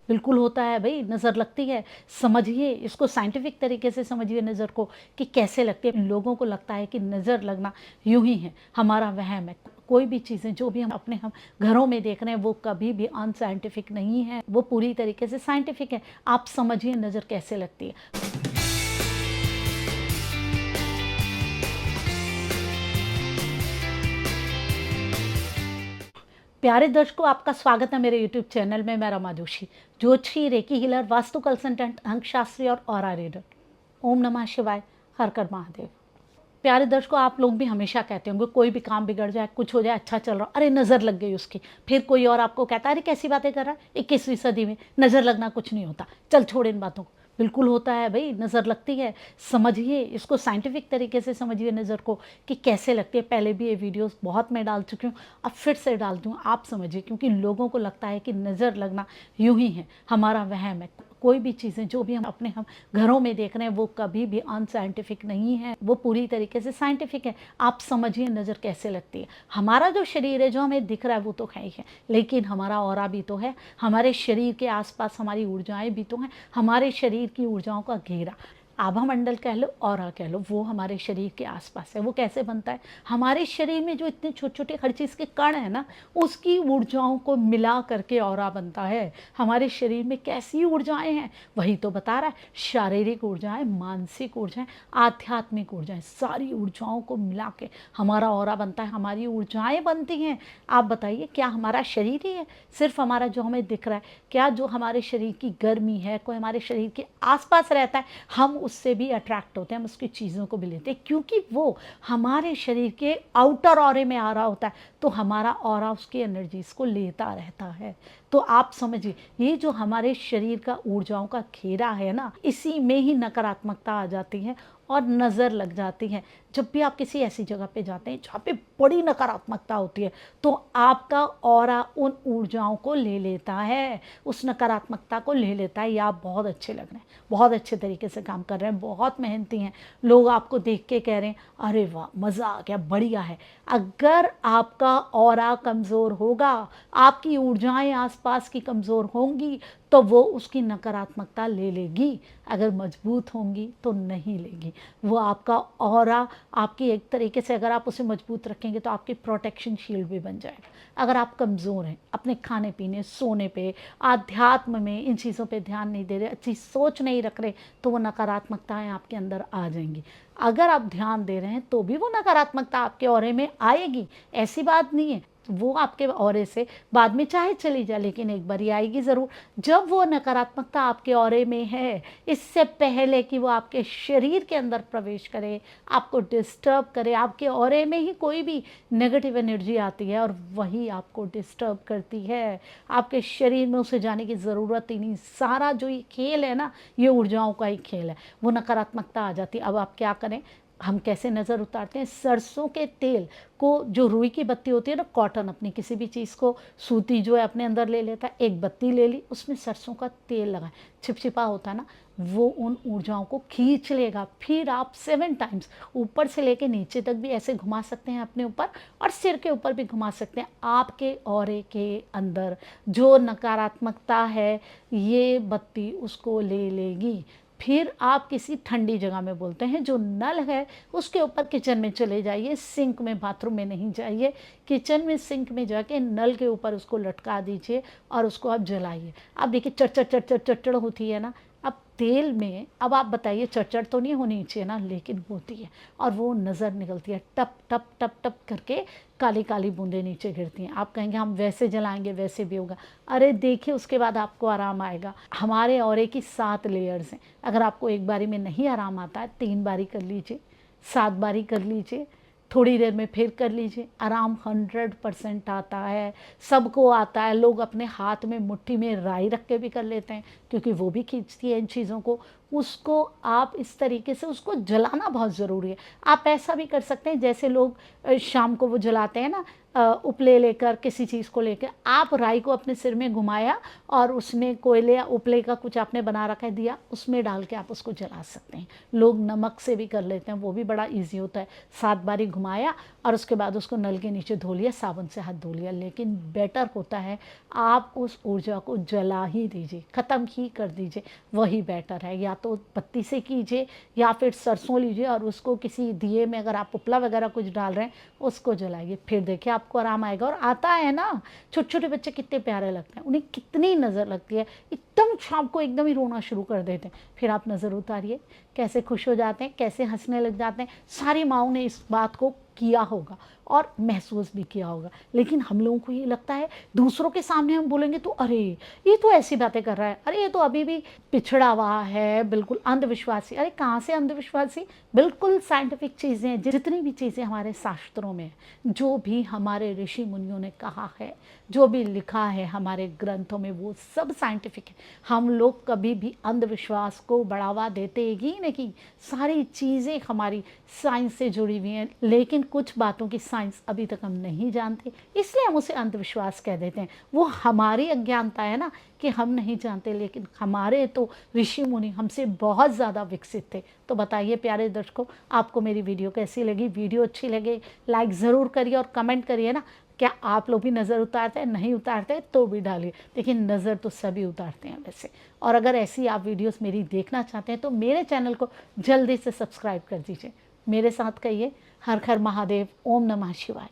बिल्कुल होता है भाई, नज़र लगती है। समझिए इसको, साइंटिफिक तरीके से समझिए नज़र को कि कैसे लगती है। लोगों को लगता है कि नज़र लगना यूं ही है, हमारा वहम है। कोई भी चीज़ें जो भी हम घरों में देख रहे हैं वो कभी भी अनसाइंटिफिक नहीं है, वो पूरी तरीके से साइंटिफिक है। आप समझिए नज़र कैसे लगती है। प्यारे दर्शकों, आपका स्वागत है मेरे यूट्यूब चैनल में। मैं रमा जोशी, ज्योतिषी, रेकी हीलर, वास्तु कंसल्टेंट, अंक शास्त्री और ऑरा रीडर। ओम नमः शिवाय, हर कर महादेव। प्यारे दर्शकों, आप लोग भी हमेशा कहते होंगे कोई भी काम बिगड़ जाए, कुछ हो जाए, अच्छा चल रहा, अरे नज़र लग गई उसकी। फिर कोई और आपको कहता है अरे कैसी बातें कर रहा है, 21वीं सदी में नज़र लगना कुछ नहीं होता, चल छोड़ इन बातों को। बिल्कुल होता है भाई, नज़र लगती है। समझिए इसको, साइंटिफिक तरीके से समझिए नज़र को कि कैसे लगती है। पहले भी ये वीडियोस बहुत मैं डाल चुकी हूँ, अब फिर से डालती हूँ। आप समझिए, क्योंकि लोगों को लगता है कि नज़र लगना यूं ही है, हमारा वहम है। कोई भी चीज़ें जो भी हम घरों में देख रहे हैं वो कभी भी अनसाइंटिफिक नहीं है, वो पूरी तरीके से साइंटिफिक है। आप समझिए नज़र कैसे लगती है। हमारा जो शरीर है, जो हमें दिख रहा है वो तो है ही है, लेकिन हमारा ऑरा भी तो है। हमारे शरीर के आसपास हमारी ऊर्जाएं भी तो हैं। हमारे शरीर की ऊर्जाओं का घेरा, आभा मंडल कह लो, ऑरा कह लो, वो हमारे शरीर के आसपास है। वो कैसे बनता है? हमारे शरीर में जो इतने छोटे छोटे हर चीज़ के कण है ना, उसकी ऊर्जाओं को मिला करके ऑरा बनता है। हमारे शरीर में कैसी ऊर्जाएं हैं, वही तो बता रहा है। शारीरिक ऊर्जाएं, मानसिक ऊर्जाएं, आध्यात्मिक ऊर्जाएं, सारी ऊर्जाओं को मिला के हमारा ऑरा बनता है, हमारी ऊर्जाएं बनती हैं। आप बताइए, क्या हमारा शरीर ही है सिर्फ हमारा जो हमें दिख रहा है? क्या जो हमारे शरीर की गर्मी है, कोई हमारे शरीर के आसपास रहता है, हम उससे भी अट्रैक्ट होते हैं, हम उसकी चीज़ों को भी लेते हैं, क्योंकि वो हमारे शरीर के आउटर ऑरे में आ रहा होता है, तो हमारा ऑरा उसकी एनर्जीज को लेता रहता है। तो आप समझिए, ये जो हमारे शरीर का ऊर्जाओं का घेरा है ना, इसी में ही नकारात्मकता आ जाती है और नज़र लग जाती है। जब भी आप किसी ऐसी जगह पे जाते हैं जहाँ पे बड़ी नकारात्मकता होती है, तो आपका ऑरा उन ऊर्जाओं को ले लेता है, उस नकारात्मकता को ले लेता है। ये आप बहुत अच्छे लग रहे हैं, बहुत अच्छे तरीके से काम कर रहे हैं, बहुत मेहनती हैं, लोग आपको देख के कह रहे हैं अरे वाह, मज़ा आ गया, बढ़िया है। अगर आपका ऑरा कमज़ोर होगा, आपकी ऊर्जाएं आसपास की कमज़ोर होंगी, तो वो उसकी नकारात्मकता ले लेगी। अगर मजबूत होंगी तो नहीं लेगी। वो आपका ऑरा, आपकी एक तरीके से अगर आप उसे मजबूत रखेंगे तो आपकी प्रोटेक्शन शील्ड भी बन जाएगा। अगर आप कमज़ोर हैं, अपने खाने पीने, सोने पे, आध्यात्म में, इन चीज़ों पे ध्यान नहीं दे रहे, अच्छी सोच नहीं रख रहे, तो वो नकारात्मकताएं आपके अंदर आ जाएंगी। अगर आप ध्यान दे रहे हैं तो भी वो नकारात्मकता आपके ऑरे में आएगी, ऐसी बात नहीं है। वो आपके ऑरे से बाद में चाहे चली जाए, लेकिन एक बार आएगी ज़रूर। जब वो नकारात्मकता आपके ऑरे में है, इससे पहले कि वो आपके शरीर के अंदर प्रवेश करे, आपको डिस्टर्ब करे, आपके ऑरे में ही कोई भी नेगेटिव एनर्जी आती है और वही आपको डिस्टर्ब करती है। आपके शरीर में उसे जाने की ज़रूरत ही नहीं। सारा जो ये खेल है ना, ये ऊर्जाओं का ही खेल है। वो नकारात्मकता आ जाती है। अब आप क्या करें, हम कैसे नज़र उतारते हैं? सरसों के तेल को, जो रुई की बत्ती होती है ना, कॉटन, अपनी किसी भी चीज़ को सूती जो है अपने अंदर ले लेता है, एक बत्ती ले ली, उसमें सरसों का तेल लगाएं, चिपचिपा होता है ना, वो उन ऊर्जाओं को खींच लेगा। फिर आप 7 टाइम्स ऊपर से लेके नीचे तक भी ऐसे घुमा सकते हैं अपने ऊपर, और सिर के ऊपर भी घुमा सकते हैं। आपके ऑरे के अंदर जो नकारात्मकता है, ये बत्ती उसको ले लेगी। फिर आप किसी ठंडी जगह में, बोलते हैं जो नल है उसके ऊपर, किचन में चले जाइए, सिंक में, बाथरूम में नहीं जाइए, किचन में सिंक में जाके नल के ऊपर उसको लटका दीजिए और उसको आप जलाइए। अब देखिए चट चट चट चट चटड़ होती है ना, अब तेल में, अब आप बताइए चटचड़ तो नहीं होनी चाहिए ना, लेकिन होती है, और वो नज़र निकलती है, टप टप टप टप करके काली काली बूंदें नीचे गिरती हैं। आप कहेंगे हम वैसे जलाएंगे वैसे भी होगा, अरे देखिए उसके बाद आपको आराम आएगा। हमारे ऑरे की 7 लेयर्स हैं। अगर आपको एक बारी में नहीं आराम आता है, 3 बारी कर लीजिए, 7 बारी कर लीजिए, थोड़ी देर में फिर कर लीजिए, आराम 100% आता है। सबको आता है। लोग अपने हाथ में मुट्ठी में राई रख के भी कर लेते हैं, क्योंकि वो भी खींचती है इन चीज़ों को। उसको आप इस तरीके से, उसको जलाना बहुत ज़रूरी है। आप ऐसा भी कर सकते हैं जैसे लोग शाम को वो जलाते हैं ना, उपले लेकर किसी चीज़ को लेकर आप राई को अपने सिर में घुमाया और उसमें कोयले या उपले का कुछ आपने बना रखा है दिया, उसमें डाल के आप उसको जला सकते हैं। लोग नमक से भी कर लेते हैं, वो भी बड़ा ईजी होता है। 7 बारी घुमाया और उसके बाद उसको नल के नीचे धो लिया, साबुन से हाथ धो लिया। लेकिन बेटर होता है आप उस ऊर्जा को जला ही दीजिए, ख़त्म ही कर दीजिए, वही बेटर है। या तो पत्ती से कीजिए या फिर सरसों लीजिए और उसको किसी दिए में, अगर आप उपला वगैरह कुछ डाल रहे हैं, उसको जलाइए, फिर देखिए आपको आराम आएगा। और आता है ना, छोटे छोटे बच्चे कितने प्यारे लगते हैं, उन्हें कितनी नज़र लगती है, एकदम शाम को एकदम ही रोना शुरू कर देते हैं। फिर आप नज़र उतारिए, कैसे खुश हो जाते हैं, कैसे हंसने लग जाते हैं। सारी माँओं ने इस बात को किया होगा और महसूस भी किया होगा। लेकिन हम लोगों को ये लगता है दूसरों के सामने हम बोलेंगे तो अरे ये तो ऐसी बातें कर रहा है, अरे ये तो अभी भी पिछड़ा हुआ है, बिल्कुल अंधविश्वासी। अरे कहाँ से अंधविश्वासी, बिल्कुल साइंटिफिक चीज़ें हैं। जितनी भी चीज़ें हमारे शास्त्रों में, जो भी हमारे ऋषि मुनियों ने कहा है, जो भी लिखा है हमारे ग्रंथों में, वो सब साइंटिफिक है। हम लोग कभी भी अंधविश्वास को बढ़ावा देते ही नहीं। सारी चीज़ें हमारी साइंस से जुड़ी हुई हैं, लेकिन कुछ बातों की साइंस अभी तक हम नहीं जानते, इसलिए हम उसे अंधविश्वास कह देते हैं। वो हमारी अज्ञानता है ना कि हम नहीं जानते, लेकिन हमारे तो ऋषि मुनि हमसे बहुत ज़्यादा विकसित थे। तो बताइए प्यारे दर्शकों, आपको मेरी वीडियो कैसी लगी? वीडियो अच्छी लगे लाइक ज़रूर करिए और कमेंट करिए ना, क्या आप लोग भी नज़र उतारते हैं? नहीं उतारते तो भी डालिए, लेकिन नज़र तो सभी उतारते हैं वैसे। और अगर ऐसी आप वीडियोस मेरी देखना चाहते हैं तो मेरे चैनल को जल्दी से सब्सक्राइब कर दीजिए। मेरे साथ कहिए, हर हर महादेव, ओम नमः शिवाय।